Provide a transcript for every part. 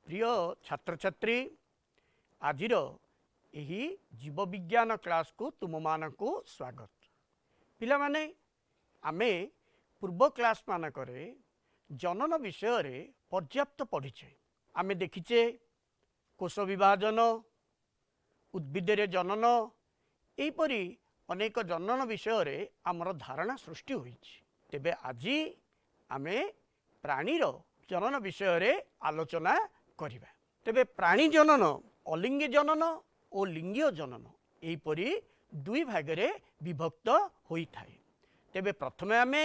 प्रिय छात्र छात्री आजिर यही जीव विज्ञान क्लास को तुम मानकु स्वागत। पिला माने आमे पूर्व क्लास मानकरे जनन विषय रे पर्याप्त पढ़ीचे। आमे देखिचे कोश विभाजन, उद्भिद रे जनन, एपरी अनेक जनन विषय रे आमर धारणा सृष्टि होईछि। तेबे आजी आमे प्राणीर जनन विषय रे आलोचना करिबा। तेबे प्राणी जनन अलिंगी जनन और लिंगीय जनन एपरी दुई भागरे विभक्त होई थाए। तेबे प्रथमे आमे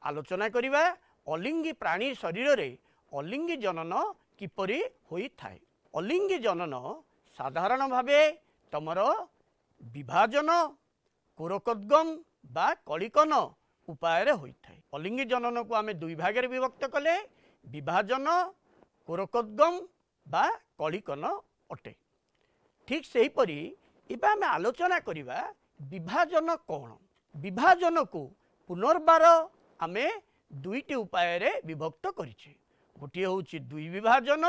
आलोचना करिबा अलिंगी प्राणी शरीर रे अलिंगी जनन किपरि होई थाए। अलिंगी जनन साधारण भावे तमर विभाजन कोरकोद्गम बा कलिकन उपाय रे होई थाए। अलिंगी जनन को आमे दुई भागरे विभक्त कले विभाजन कोरकोद्गम बा कलिकन अटे। ठीक सही परी इबा आमे आलोचना करिबा विभाजन कौन। विभाजन को पुनर्बार आमे दुईटी उपाय रे विभक्त करिछे। गोटे होउची दुई विभाजन,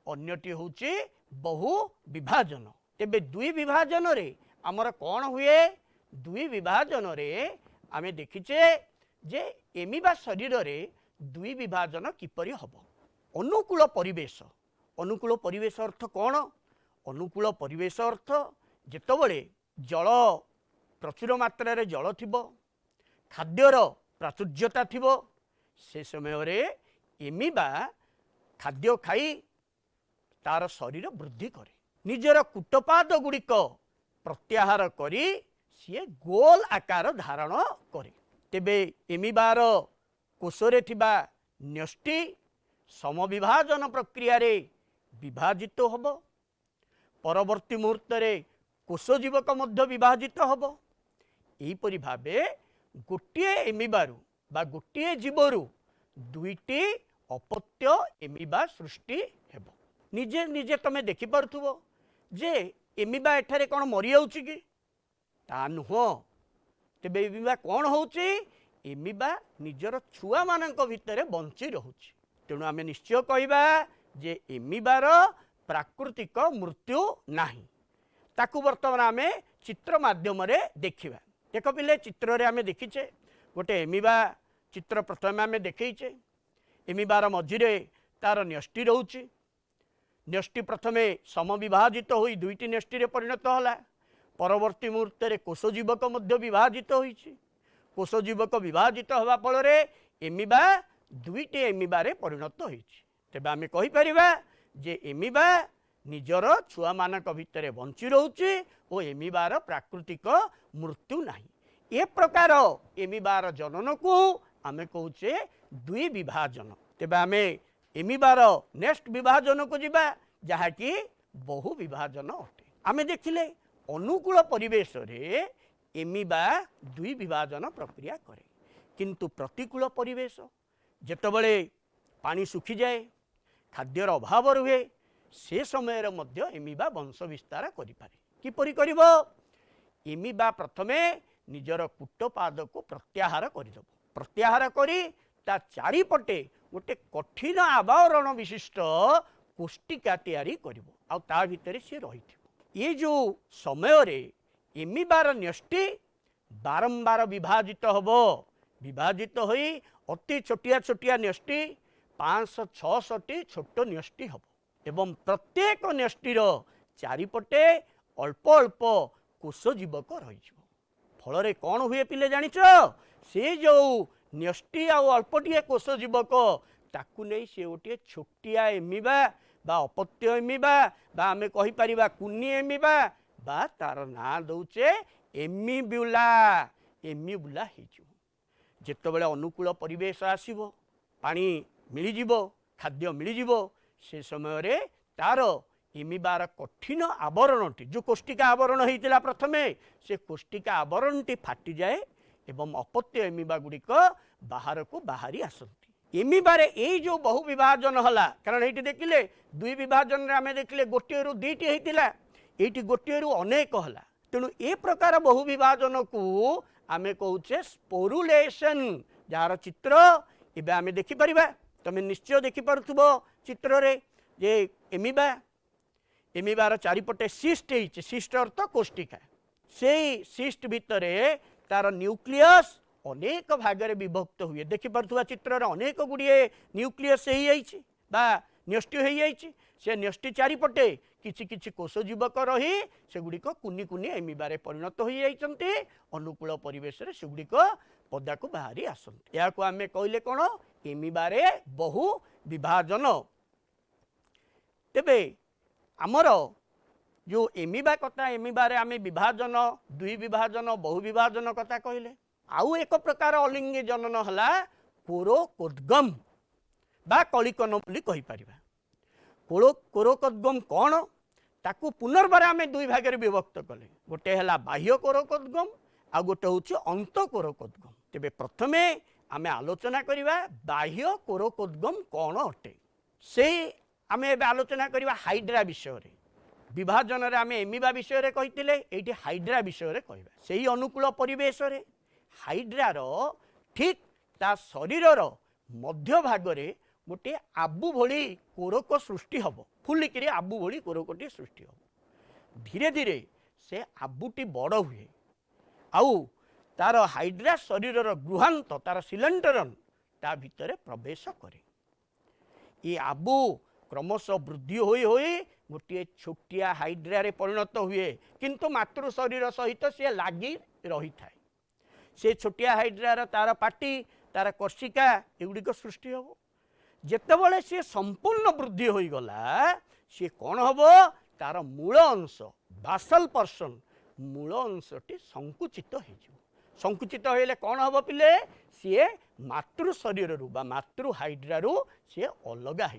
अन्यटी होउची बहु विभाजन। तेबे दुई विभाजन रे हमर कौन हुए? दुई विभाजन रे आमे देखिचे जे एमिबा शरीर रे दुई विभाजन किपरि हबो। अनुकूल परिवेश। अनुकूल परिवेश अर्थ कौन? अनुकूल परिवेश अर्थ जेतबळे जल प्रचुर मात्रा रे जल थिबो, खाद्यर प्राचुर्यता थिबो, से समय रे एमिबा खाद्य खाई तार शरीर वृद्धि करे। निजर कूटपाद गुड़िक प्रत्याहार करी सी गोल आकार धारण करे। तेबे एमिबार कोशरे थिबा न्यष्टि समविभाजन प्रक्रिया रे विभाजित होबो। परवर्ती मुहूर्त रे कोश जीवक मध्य विभाजित होबो। एहीपरि भावे गोटिए एमिबारु बा गोटिए जीवरु दुईटी अपत्य एमिबा सृष्टि हेबो। निजे निजे तमे देखि पारुथुबो जे एमिबा एठारे कोन मरि जाउछि कि? ता नुहो। तेबे एमिबा कोन होउछि? एमिबा निजर छुआ मानक भितरे बंची रहुछि। तेणु आमे निश्चय कहिबा जे एमिबार प्राकृतिक मृत्यु नाही। ताकू वर्तमान आमे चित्र माध्यम रे देखिबा। देख पिले चित्र रे आमे देखिचे गोटे एमिबा चित्र प्रथम आमे देखैचे। एमिबार मझिरे तार न्यष्टि रहुछि। न्यष्टि प्रथमे समविभाजित होई दुईटी न्यष्टि रे परिणत होला। परवर्ती मुहूर्त रे कोशजीवक मध्य विभाजित होईछि। कोशजीवक विभाजित हवा फल रे एमिबा दुईटी एमिबा रे परिणत होईछि। तेबे आमे कहि परिबा जे एमिबा निजर छुआ मानक भितरे बंची रहुछि ओ एमिबार प्राकृतिक मृत्यु नाही। ए प्रकार एमिबार जनन को आमे कहूचे दुई विभाजन। तेबे आमे एमिबार नेक्स्ट विभाजन को जिबा जहा कि बहु विभाजन अटे। आमे देखिले अनुकूल परिवेश रे एमिबा दुई विभाजन प्रक्रिया करे। किंतु प्रतिकूल परिवेश जेतबळे पानी सुखी जाए, खाद्यर अभाव रुहे, से समय रे मध्य एमिबा वंश विस्तार करि पारे। किपरि करिवो? एमिबा प्रथमे निजर कूटपाद को प्रत्याहार करिदबो। प्रत्याहार करी ता चारिपटे गोटे कठिन आवरण विशिष्ट कोष्टिका तैयारी करिवो। आ ता भितरे से रहिथिबो। ये जो समय रे एमिबार न्यष्टि बारंबार विभाजित होबो। विभाजित होई अति छोटिया छोटिया न्यष्टि 500-600 छोट न्यष्टि होबो। एवं प्रत्येक न्यष्टिर चारिपटे अल्प अल्प कोशजीवक रहिजिवो। फल कौन हुए पिले जानिच? से जो न्यष्टि आ अल्पटिए कोशजीवक ताकू नहीं से गोटे छोटिया एमिबा बा अपत्य एमिबा बा आमे कहि परिबा कुनी एमिबा बा तार ना दउचे एमिब्युला। एमिब्युला हिजो जेतबेले अनुकूल परिवेश आसीबो, पानी मिलिजिबो, खाद्य मिलिजिबो, से समय रे तार एमिबार कठिन आवरणटी जो कोष्टिका आवरण होइतिला प्रथमे से कोष्टिका आवरणटी फाटी जाए एवं अपत्य एमिबा गुड़िक बाहर को बाहरी आसंती। एमिबारे ए जो बहु विभाजन हला, कारण एठी देखिले दुई विभाजन रे आमे देखिले गोटे रु दुईटी हेतिला, एठी गोटे रु अनेक हला। तेणु ए प्रकार बहु विभाजन को आमे कहूचे स्पोरुलेशन, जार चित्र एबे आमे देखि परिबा। तमे निश्चय देखि पारुथबो चित्र रे जे एमिबा एमिबार चारिपटे सिस्ट होइछि सिस्ट अर्थ कोष्टिका से सिस्ट भितर तार न्यूक्लियस अनेक भागरे विभक्त हुए देखि पारुथुवा चित्र रे अनेक गुड़िए न्यूक्लियस हो जाइछि बा न्यष्टि हो जाइछि से न्यष्टि चारिपटे किछि किछि कोष जीवक रही सेगुड़िक कुनि कुनि एमिबारे परिणत हो जाइछन्ति अनुकूल परिवेश रे सेगुड़िक पदा को बाहरी आसन्ति या को आमे कहले कोन एमिबारे बहु विभाजन तेबे आमर जो एमिबा कथा एमिबारे आमे विभाजन दुई विभाजन बहु विभाजन कथा कहले आउ एक प्रकार अलिंगी जनन हला कोरोकोद्गम बा कलिकन बोली कहि परिबा कोरोकोद्गम कौन ताकू पुनर्बार आमे दुई भाग में विभक्त कले गोटे है बाह्य कोरोकोद्गम आ गोटे हूँ अंत कोरोकोद्गम तेबे प्रथमे आमे आलोचना करिबा बाह्य कोरोकोद्गम कौन अटे से आमे एबे आलोचना करिबा हाइड्रा विषय रे विभाजन रे आमे एमिबा विषय रे कहितिले एठी हाइड्रा विषय रे कहबा सेही अनुकूल परिवेश रे हाइड्रा रो ठीक ता शरीर रो मध्य भाग रे गोटे आबु भली कोरक सृष्टि हम फुलिकी आबु भली कोरकटी सृष्टि हम धीरे धीरे से आबुटी बड़ हुए आउ तार हाइड्रा शरीर गृहांत तार सिलेंडरन ता भितर प्रवेश करे ये आबु क्रमश वृद्धि होई होई गोटे छोटिया हाइड्रा रे परिणत हुए किंतु मातृ शरीर सहित सी लगी रही थाए से छोटिया हाइड्रार तार पाटी तार कर्षिका एगुड़िक सृष्टि हम जेतेबेले सी संपूर्ण वृद्धि हो गला सी कौन हम तार मूल अंश बासल पर्सन मूल अंशटी संकुचित संकुचित होइले कौन हम पिले सी मातृ शरीर रु बा मातृ हाइड्रा रु सी अलगा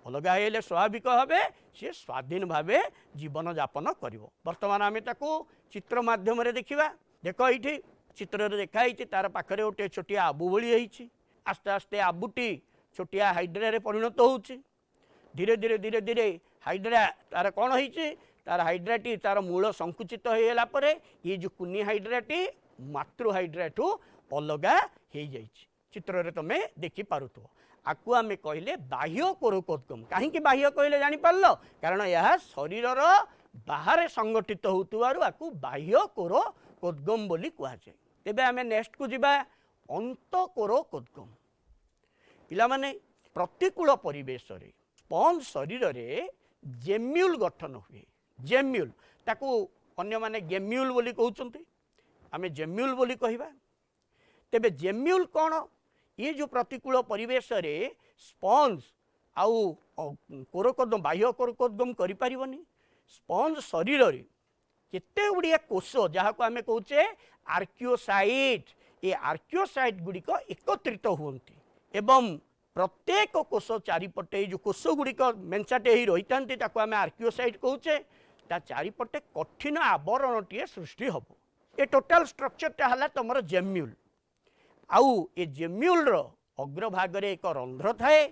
अलगा होइले स्वाभाविक भावे सी स्वाधीन भावे जीवन यापन करिवो वर्तमान आमे ताकू चित्र माध्यम रे देखिबा देखो एठी चित्र रे देखाई तार पाखरे गोटे छोटिया आबु भली होइछि आस्ते आस्ते आबुटी छोटिया हाइड्रा रे परिणत होउछि धीरे धीरे धीरे धीरे हाइड्रा तार कौन होइछि तार हाइड्राटी तार मूल संकुचित होइला परे ये जो कुनी हाइड्राटी मातृ हाइड्राठू अलगा हो जाइछि चित्र रे तमे देखि पारुथो आकु आमे कहले बाह्य कोरोकोद्गम काहेकि बाह्य कहले जानि पारलो कारण यह शरीर रो बाहर संगठित होतुवारु आकु बाह्य कोरोकोद्गम बोली कुआ जाय तेबे आमे नेक्स्ट को जिबा अंत कोरोकोद्गम पिला माने प्रतिकूल परिवेश रे स्पंज शरीर रे जेम्यूल गठन हुए जेम्यूल ताकू अन्य माने गेम्यूल बोली कहउचंती आमे जेम्यूल बोली कहिबा तेबे जेम्यूल कौन ये जो प्रतिकूल परिवेश रे स्पंज आउ कोरोकोद्गम बाह्य कोरोकोद्गम करि परिबनी स्पंज शरीर रे केते गुड़िया कोष जहाँ को आमे कहूचे आर्कियोसाइट ये आर्कियोसाइट गुड़िक एकत्रित हुअन्ति एवं प्रत्येक कोष चारिपटे जो कोष गुड़िक मेंचाटे ही रही था ताको आमे आर्कियोसाइट कहूचे ता चारिपटे कठिन आवरणटीए सृष्टि हम ये टोटाल स्ट्रक्चरटा हला तुमर जेम्यूल आउ ये जेम्यूल रो अग्रभाग रे एक रंध्र थाए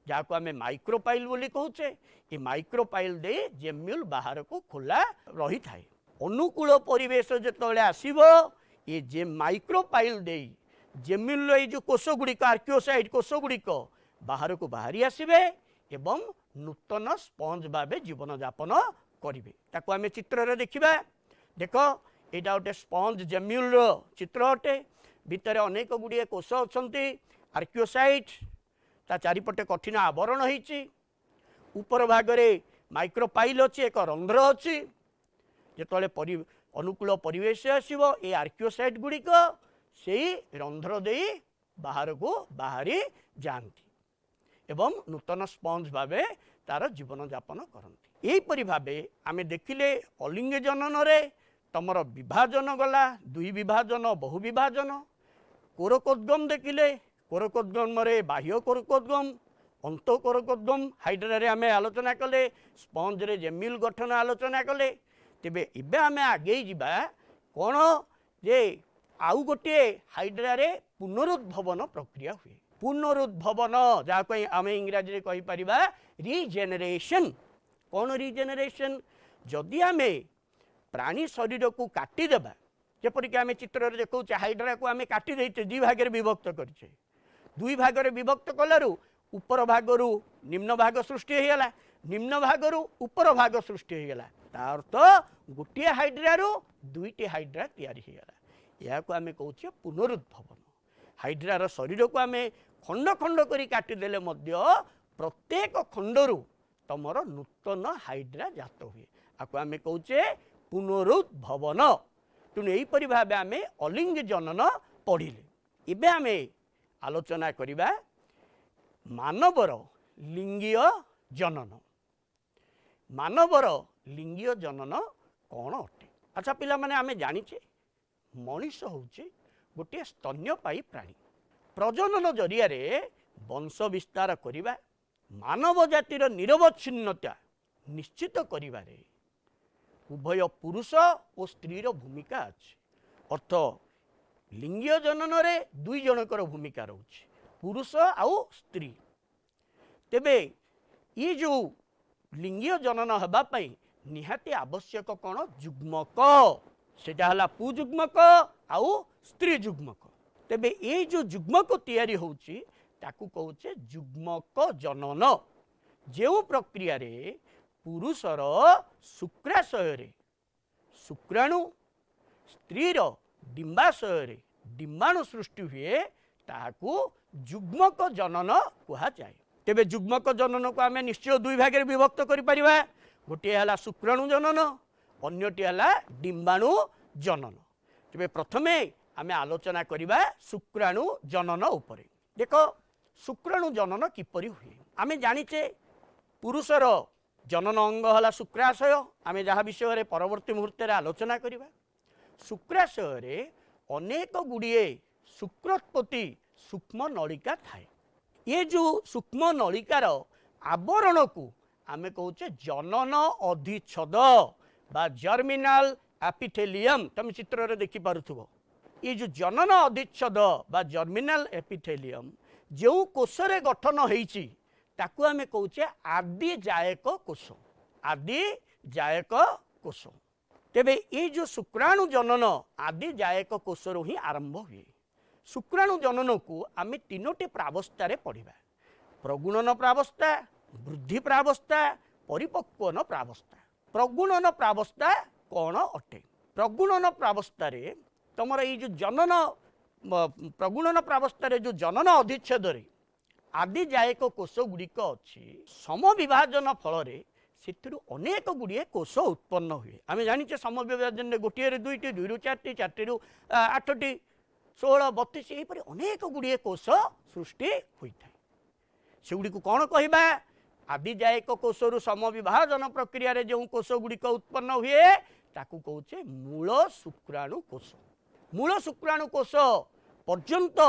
जहाँ को आमे माइक्रोपाइल बोली कहूचे ये माइक्रोपाइल दे जेम्यूल बाहर को खोला रही थाए अनुकूल परिवेश जेतबेले आसीबो ये जे माइक्रोपाइल दे जेम्यूल ये जो कोष गुड़िक आर्कियोसाइट कोष गुड़िक बाहर को बाहरी आसबे एवं नूतन स्पंज भावे जीवन यापन करेंगे ताको आमे चित्र रे देखिबा देखो एटा गोटे स्पंज जेम्यूल रो चित्र अटे भितर अनेक गुड़िए कोष अछंती आर्कियोसाइट ता चारिपटे कठिन आवरण होइछि ऊपर भाग रे माइक्रोपाइल अच्छी एक रंध्र अच्छी जेतबेले अनुकूल परिवेश आसीबो ए आर्कियोसाइट गुड़िक से रंध्र दे बाहर को बाहरी जाती एवं नूतन स्पंज भावे तार जीवन यापन करती यहीपरि भावे आमे देखिले अलिंग जनन रे तमर विभाजन गला दुई विभाजन बहु विभाजन कोरोकोद्गम देखिले कोरोकोद्गम रे बाह्य कोरोकोद्गम अंत कोरोकोद्गम हाइड्रा रे आमे आलोचना कले स्पंज रे जेम्यूल गठन आलोचना कले तेबे इबे आमे आगे जिबा कोन जे आउ गोटे हाइड्रा रे पुनरुद्भवन प्रक्रिया हुए पुनरुद्भवन जहाँ आमे इंग्राजी रे कहि परिबा रिजेनरेशन कौन रिजेनरेशन जदि आमे प्राणी शरीर को काटी देबा जेपरिक आमे चित्र रे देखौ हाइड्रा को आमे काटी देते दुई भाग रे विभक्त करछे दुई भाग रे विभक्त कलारु उपर भागरू निम्न भाग सृष्टि होगला निम्न भागरू उपर भाग सृष्टि होगला तार तो गोटे हाइड्रा रु दुईटी हाइड्रा तैयारी होगला या आम कहे पुनरुद्भवन हाइड्रार शरीर को आम खंड खंड कर काटिदेले प्रत्येक खंडरू तुमर नूतन हाइड्रा जात हुए आपको आम कहे पुनरुद्भवन तेणु यहीपरि भाव आम अलिंग जनन पढ़िले एबे आम आलोचना करिबा मानवर लिंगीय जनन मानवर लिंगीय जनन कौन अटे अच्छा पिला माने आम जानिचे मनीष होउचे गोटे स्तन्यपायी प्राणी प्रजनन जरिया वंश विस्तार करिबा मानव जातिर निरवच्छिन्नता निश्चित करिबारे उभय पुरुष और स्त्रीर भूमिका अच्छे अर्थ लिंगीय जनन रे दुई जनकर भूमिका रोचे पुरुष आउ स्त्री तेबे ये जो लिंगीय जनन हेबा पई निहाती आवश्यक कौन जुग्मक सेटा हला पुजुग्मक आउ स्त्री जुग्मक तेबे ये जो जुग्मक तैयारी होउची ताकू कहूचे जुग्मक जनन जो प्रक्रिया रे पुरुषर शुक्राशय शुक्राणु स्त्रीर डिंबाशय डिंबाणु सृष्टि हुए ताकू जुग्मक जनन कहा जाए तेबे जुग्मक जनन को आम निश्चय दुई भाग में विभक्त कर गोटे है शुक्राणु जनन अन्यटी है डिंबाणु जनन तेबे प्रथमे आम आलोचना करिबा शुक्राणु जनन उपरे देख शुक्राणु जनन किपरि हुए आम जानिचे पुरुषर जनन अंग है शुक्राशय आम जहाँ विषय में परवर्ती मुहूर्त आलोचना करिबा शुक्राशय अनेक गुड़िए शुक्रोत्पत्ति सूक्ष्म नलिका थाए ये जो सूक्ष्म नलिकार आवरण को आम कहे जनन अधिच्छद बा जर्मिनाल एपिथेलियम तुम चित्र रे देखि पारुथबो ये जो जनन अधिच्छद बा जर्मिनाल एपिथेलियम जो कोषरे गठन होईची ताकू आम कहे आदि जायक कोष आदि जायक कोष तेबे ये जो शुक्राणु जनन आदि जायक कोषर ही आरंभ हुए शुक्राणु जनन को आम तीनोटी प्रावस्था पढ़ा प्रगुणन प्रावस्था वृद्धि प्रावस्था परिपक्वन प्रावस्था प्रगुणन प्रावस्था कौन अटे प्रगुणन प्रावस्था तुम ये जो जनन प्रगुणन प्रावस्था जो जनन अधिच्छेद आदि जायक कोष गुड़िक अच्छी समविभाजन फल से अनेक गुड़िए कोष उत्पन्न हुए आम जाने समविभाजन गोटे दुईटी दुई रु चार चार रु 8टी 16 32 यहीपरि अनेक गुड़िए कोष सृष्टि होता है से कौन कहवा आदि जायक कोषरु समविभाजन प्रक्रिया रे जो कोष गुड़िक उत्पन्न हुए ताकू कहे मूल शुक्राणु कोष मूल शुक्राणु कोष पर्यंत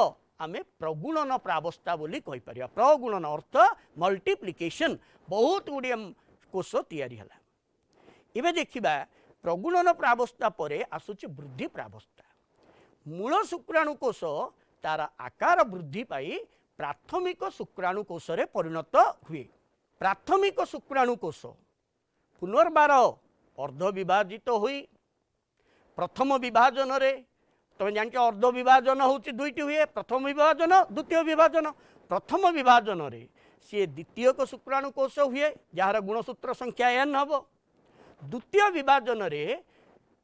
आमे प्रगुणन प्रावस्था बोली कहि परिया प्रगुणन अर्थ मल्टीप्लिकेशन बहुत गुड़िए कोष तैयारी हला इबे देखिबा प्रगुणन प्रावस्था परे आसुची वृद्धि प्रावस्था मूल शुक्राणु कोष तार आकार वृद्धि पाई प्राथमिक शुक्राणु कोष रे परिणत हुए प्राथमिक शुक्राणु कोष पुनर्बार अर्ध विभाजित हुई प्रथम विभाजन रे तुम जान अर्ध विभाजन होची दुईटी हुए प्रथम विभाजन द्वितीय विभाजन प्रथम विभाजन रे सी द्वितीयक शुक्राणु कोष हुए जार गुणसूत्र संख्या n हम द्वितीय विभाजन रे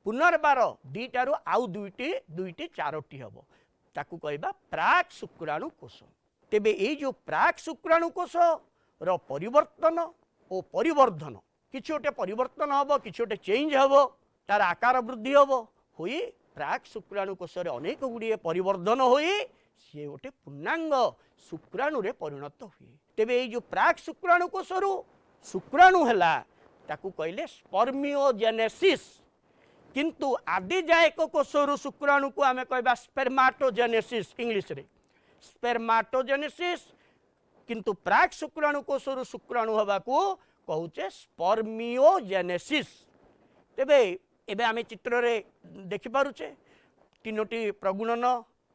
पुनर्बार दीटारू आउ दुईटी दुईटी चारोटी हम ताकू कहबा प्राक शुक्राणु कोष तेबे ये जो प्राक शुक्राणु कोष रो परिवर्तन और परिवर्धन किछि गोटे परिवर्तन हम किछि गोटे चेंज हम तार आकार वृद्धि हम हुई प्राक शुक्राणु कोष रे अनेक गुड़िए परिवर्धन हुई सी गोटे पूर्णांग शुक्राणु रे परिणत हुए तेबे ये जो प्राक शुक्राणु कोष रु शुक्राणु हैला ताकू कहले स्पर्मियोजेनेसिस किंतु आदि जायक कोषरु शुक्राणु को आम कहबा स्पर्माटोजेनेसिस इंग्लिश रे स्पर्माटोजेनेसिस किंतु प्राक शुक्राणु कोषरु शुक्राणु हवा को कहूचे स्पर्मियोजेनेसिस तेबे एबे आमे चित्र रे देखि पारुचे तीनोटी प्रगुणन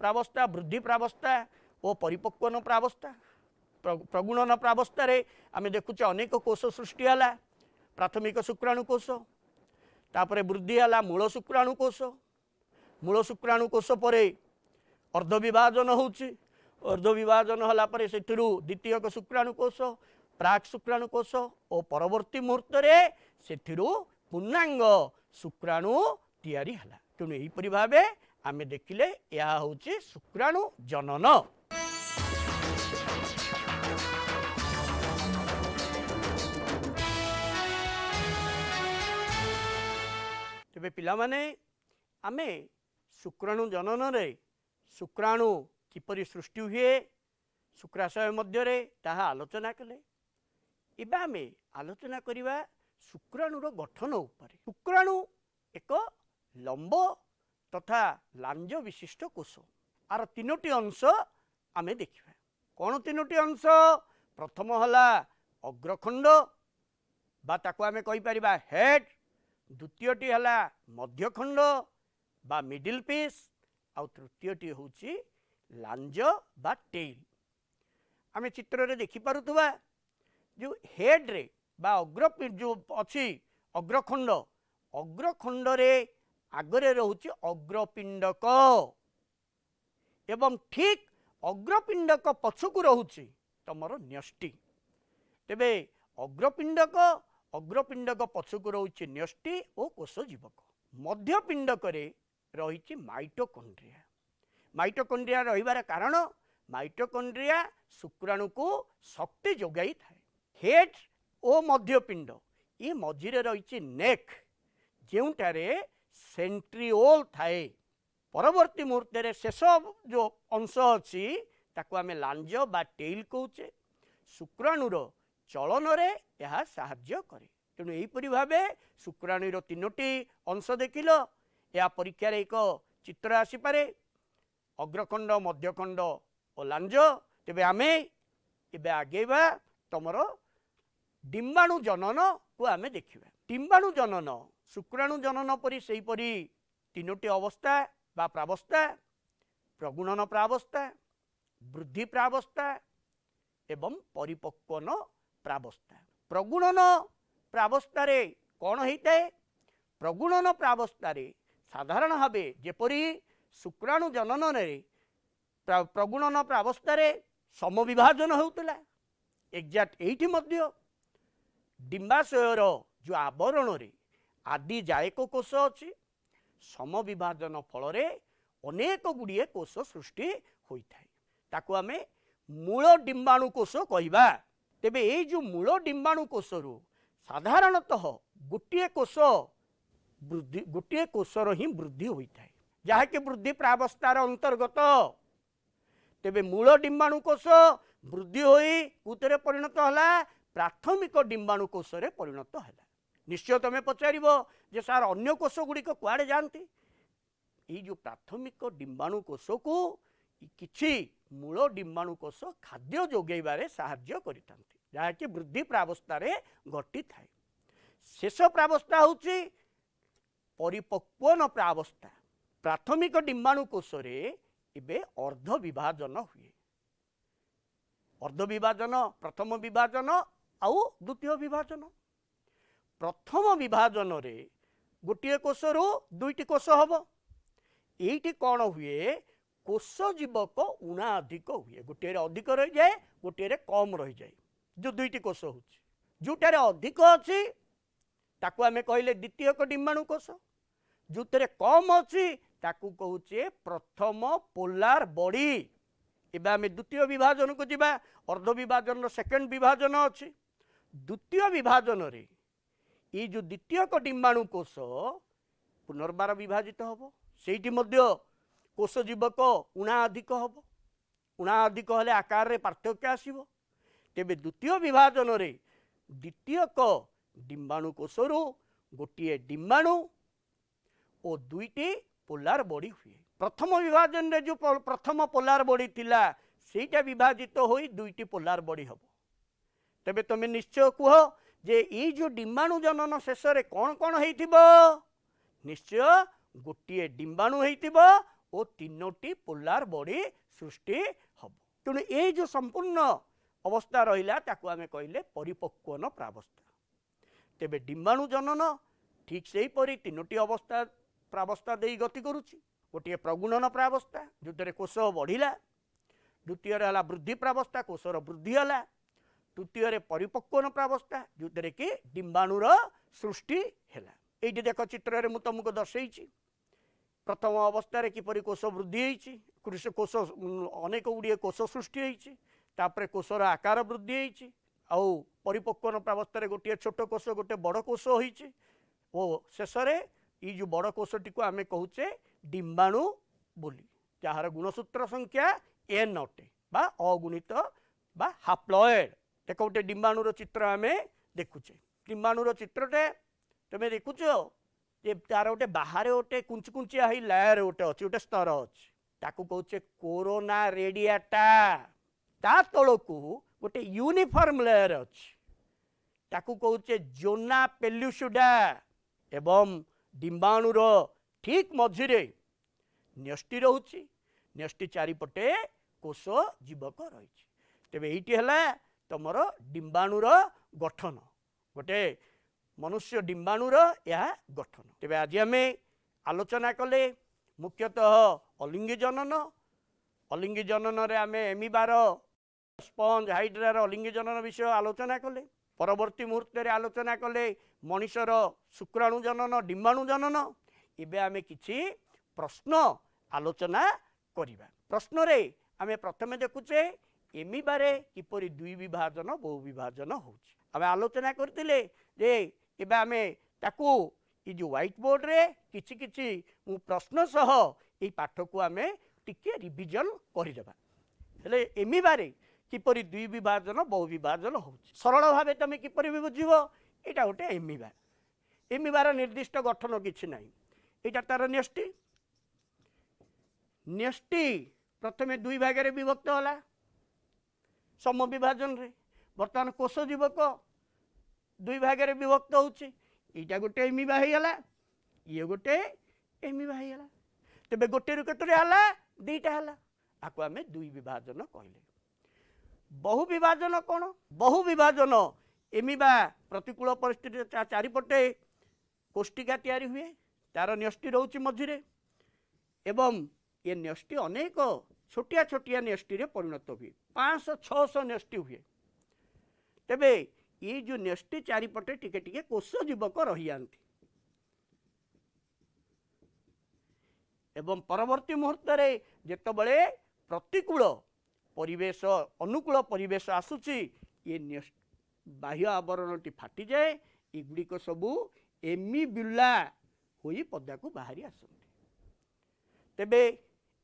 प्रावस्था वृद्धि प्रावस्था और परिपक्वन प्रावस्था प्रगुणन प्रावस्था रे आमे देखुचे अनेक कोष सृष्टि हला प्राथमिक शुक्राणु कोष तापरे वृद्धि हला मूल शुक्राणु कोष पर अर्ध विभाजन होउची अर्धविभाजन होला परे सेथिरु द्वितीयक शुक्राणुकोश प्राक शुक्राणुकोश और परवर्ती मुहूर्त रे सेथिरु पूर्णांग शुक्राणु तैयारी हला। तेणु एहीपरि भावे आमे देखिले या होची शुक्राणु जनन। तेबे पिला माने आमे शुक्राणु जनन रे शुक्राणु किपरि सृष्टि हुए शुक्राशय मध्य रे ताहा आलोचना कले। एबे आमे आलोचना करिवा शुक्राणुर गठन उपरे। शुक्राणु एक लंब तथा लांज विशिष्ट कोश। आर तीनोटी अंश आमे देखिबा। कोन तीनोटी अंश? प्रथम हला अग्रखंड बा ताको आमे कहि परिबा हेड, द्वितीयटी हला मध्यखंड बा मिडिल पीस, आ तृतीयटी होची लांज बा टेल। आमे चित्र रे देखि पारुथबा जो हेड रे बा अग्र जो अछि अग्रखंड, अग्रखंड रे आगरे रहउची अग्रपिंडक एवं ठीक अग्रपिंडक पछकु रहउची तमरो न्यष्टि। तेबे अग्रपिंडक पछकु रहउची न्यष्टि ओ कोष जीवक। मध्यपिंडक रे रहिची माइटोकॉन्ड्रिया। माइटोकॉन्ड्रिया रहिबार कारण माइटोकॉन्ड्रिया शुक्राणु को शक्ति जोगाई थाए। हेड ओ मध्यपिंड ये मझिरे रहिची नेक जेउटारे सेंट्रिओल थाए। परवर्ती मुहूर्त रे शेष जो अंश अछि ताको आमे लांज बा टेल कहूचे। शुक्राणुर चलन रे यह साहाय्य करे। तेणु एहीपरि भावे शुक्राणुर तीनोटी अंश देखिल। या परीक्षा रे एक चित्र आसी पारे अग्रखंड, मध्यखंड और लांज। तेबे आमे एबे आगेबा तमरो डिंबाणु जनन को आमे देखिबा। डिंबाणु जनन शुक्राणु जनन परि सेही परि तीनोटी अवस्था बा प्रावस्था, प्रगुणन प्रावस्था, वृद्धि प्रावस्था एवं परिपक्वन प्रावस्था। प्रगुणन प्रावस्था रे कौन होता है? प्रगुणन प्रावस्था रे साधारण भावे जेपरि शुक्राणु जनन रे प्रगुणन प्रावस्था रे समविभाजन होउतला एक्जाक्ट एठी मध्य डिंबाशयर जो आवरण रे आदि जायक कोष अछि समविभाजन फल रे अनेक गुड़िए कोष सृष्टि होइथाय। ताको आमे मूल डिंबाणु कोष कहिबा। तेबे ए जो मूल डिंबाणु कोषरु साधारणतः गोटे कोषर ही वृद्धि होइथाय जहाँकि वृद्धि प्रावस्थार अंतर्गत। तेबे मूल डिंबाणु कोष वृद्धि होई कुतरे परिणत हला? प्राथमिक डिंबाणु कोष रे परिणत हला। निश्चय तमे पचारिबो जे सार अन्य कोष गुड़िक कुआडे जानती? ये जो प्राथमिक डिंबाणु कोष को किछि मूल डिंबाणु कोष खाद्य जोगैबारे साहाय्य करितांती जहाँकि वृद्धि प्रावस्था रे घटी थाए। शेष प्रावस्था होची परिपक्वन प्रावस्था। प्राथमिक डिंबाणु कोष रे इबे अर्ध विभाजन हुए। अर्ध विभाजन प्रथम विभाजन आउ द्वितीय विभाजन। प्रथम विभाजन रे गोटे कोषरु दुईटी कोष हबो। एइटी कौन हुए? कोष जीवक उणा अधिक हुए। गोटे अधिक रही जाए, गोटे कम रही जाए। जो दुईटी कोष होची जोटार अधिक अच्छी ताकू आमे कहले द्वितीयक डिंबाणु कोष, जोतरे कम अच्छी ताकू कहूचे प्रथम पोलार बॉडी। एबे आमे द्वितीय विभाजन को जिबा। अर्ध विभाजन सेकेंड विभाजन अच्छी। द्वितीय विभाजन रे ये जो द्वितीयक डिंबाणु कोष पुनर्बार विभाजित हबो। सेठी मध्य कोष जीवक उणा अधिक हबो। उणा अधिक हेले आकार रे पार्थक्य आसीबो। तेबे द्वितीय विभाजन रे द्वितीयक डिंबाणु कोषरु गोटे डिंबाणु और दुईटी पोलार बॉडी हुए। प्रथम विभाजन रे जो प्रथम पोलार बॉडी थिला सेटा विभाजित होई दुईटी पोलार बॉडी हबो। तेबे तमे निश्चय कुह जे ई जो डिंबाणु जनन शेष रे कौन कौन हेइथिबो? निश्चय गोटे डिंबाणु हेइथिबो और तीनोटी पोलार बॉडी सृष्टि हबो। तेणु ए जो संपूर्ण अवस्था रहिला ताकू आमे कहले परिपक्वन प्रावस्था। तेबे डिंबाणु जनन ठीक सेही परि तीनोटी अवस्था प्रावस्था देई गति करुछि। गोटे प्रगुणन प्रावस्था जोतरे कोष बढ़िला, द्वितीय है वृद्धि प्रावस्था कोशर वृद्धि है तृतीय परिपक्वन प्रावस्था जो कि डिंबाणुर सृष्टि है। ये देख चित्र में तुमको दर्शई प्रथम अवस्था किपरि कोश वृद्धि होती कोश अनेक गुड़िए कोश सृष्टि होती कोशर आकार वृद्धि होती आउ परिपक्वन प्रावस्था गोटे छोट कोश गोटे बड़ कोश होती शेष ये जो बड़ कोशटी को आम कहूचे डिंबाणु बोली जार गुणसूत्र संख्या एन अटे बा अगुणित बा हाप्लॉयड देख गोटे डिंबाणुर चित्र आम देखुचे डिंबाणुर चित्रटे तुम देखुच जे तार गोटे बाहर गोटे कुंची कुंचिया ही लेयर गोटे अच्छी गोटे स्तर अच्छी ताकू कहूचे कोरोना रेडियाटा ता तलकू गोटे यूनिफॉर्म लेयर अच्छी ताकू कहूचे जोना पेल्युसिडा एवं डिंबाणुर ठीक मझिरे न्यष्टि रोची न्यष्टि चारिपटे कोश जीवक रही तेरे ये है तुमर डिंबाणुर गठन गोटे मनुष्य डिंबाणुर यह गठन तेरे आज आम आलोचना कले मुख्यतः अलिंगी जनन रे आम एमिबार स्पंज हाइड्रार अलिंगी जनन विषय आलोचना कले परवर्ती मुहूर्त रे आलोचना कले मनीषर शुक्राणु जनन डिंबाणु जनन एबे आमे किछि प्रश्न आलोचना करिबा प्रश्न रे आमे प्रथमे देखुचे एमिबारे किपरि दुई विभाजन बहु विभाजन होछि आमे आलोचना करतिले जे एबे आमे ताकू ई जो व्हाइट बोर्ड रे किछि किछि मु प्रश्न सह ई पाठ को आमे टिके रिविजन करिदेबा हेले एमिबारे किपरि दुई विभाजन बहु विभाजन होछि सरल भावे तमे किपरि बुझिबो एटा गोटे एमिबार निर्दिष्ट गठन किछि नाही एटा तार न्यष्टि न्यष्टि प्रथमे दुई भागे विभक्त होला सम विभाजन रे वर्तमान कोश जीवक दुई भागे विभक्त होछि एटा गोटे एमिबा हेला ये गोटे एमिबा हेला तेबे गोटे रु केतरे हला दुईटा हला आको आमे दुई विभाजन कहले बहु विभाजन कौन बहु विभाजन एमिबा प्रतिकूल परिस्थिति चारिपटे कोष्टिका तैयारी हुए तार न्यष्टि रोची मझिरे एवं ये न्यष्टि अनेक छोटिया छोटिया न्यष्टि रे परिणत हुए 500-600 न्यष्टि हुए तेबे ये जो न्यष्टि चारिपटे टिके टिके कोश जीवक रही आंती एवं परवर्ती मुहूर्त रे जेतबळे प्रतिकूल परिवेश अनुकूल परिवेश आसुची ये बाह्य आवरणटी फाटी जाए एगुड़िक सबू एमिब्युला होई पदा को बाहरी आसंती तेबे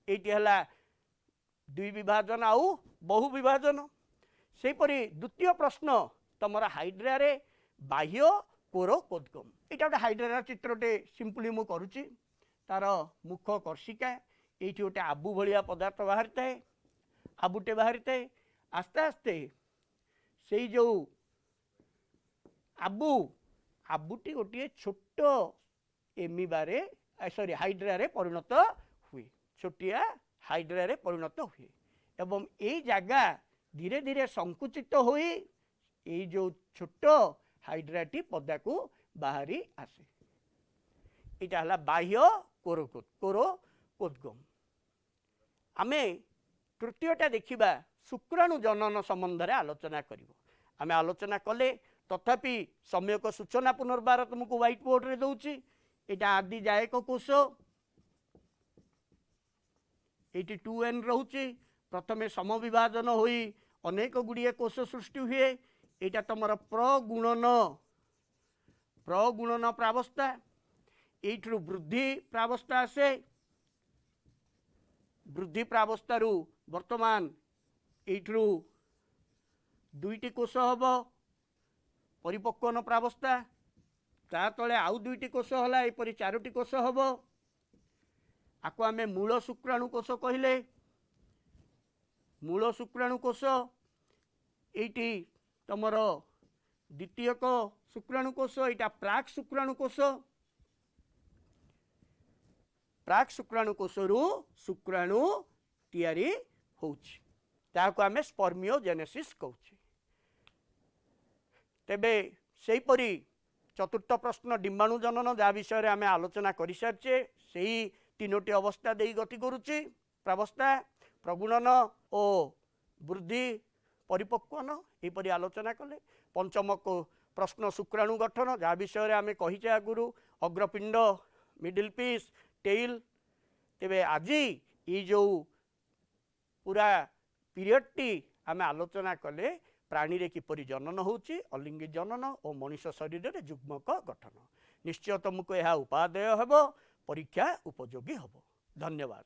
एटी हला दुई विभाजन आउ बहु विभाजन सेपरी द्वितीय प्रश्न तमरा हाइड्रा रे बाह्य कोरोकोद्गम एटा गोटे हाइड्रा चित्रटे सिंपली मु करूची तार मुख कर्षिका एटी गोटे आबु भलिया पदार्थ बाहरी थाए आबुटे बाहरी थाए आस्ते आस्ते से जो आबुटी गोटे छोट एमिबारे सॉरी हाइड्रा रे परिणत हुए छोटिया हाइड्रा रे परिणत हुए एवं ये जगह धीरे धीरे संकुचित हुई ये जो छोट हाइड्राटी पदा को बाहरी आसे इटा हला बाह्य कोरोकोद्गम आमे तृतीयटा देखिबा शुक्राणु जनन संबंध रे आलोचना करिवो आमे आलोचना कले तथापि समय को सूचना पुनर्बार तुमको व्हाइट बोर्ड रे दउची एटा आदि जायक कोश एटी 2n रहउची प्रथमे समविभाजन होई अनेक गुड़िए कोश सृष्टि हुए एटा तमर प्रगुणन प्रावस्था एठरू वृद्धि प्रावस्था आसे वृद्धि प्रावस्था वर्तमान एठरू दुईटी कोश हब परिपक्वन प्रावस्था ता तले आउ दुईटी कोश हला एपरि चारोटी कोश हब आको आमे मूल शुक्राणु कोश कहले मूल शुक्राणु कोश एटी तमर द्वितीय को शुक्राणु कोश एटा प्राक शुक्राणु कोश रु शुक्राणु तैयारी होउछि ताको आमे स्पर्मियोजेनेसिस कहउछि तेबे सेही परी चतुर्थ प्रश्न डिंबाणु जनन जा विषय आमे आलोचना करि सारछे सेही तीनोटी अवस्था देई गति करूछि प्रावस्था प्रगुणन ओ वृद्धि परिपक्वन यहपरि आलोचना कले। पंचम को प्रश्न शुक्राणु गठन जहाँ विषय आम कहीचे आगुरु अग्रपिंड मिडिल पीस टेल। तेबे आज ये जो पूरा पीरियड टी आम आलोचना कले प्राणी रे किपरि जनन होची अलिंगी जनन और मनुष्य शरीर रे युग्मक गठन। निश्चय तुमको यह उपादेय हेबो परीक्षा उपयोगी हेबो। धन्यवाद।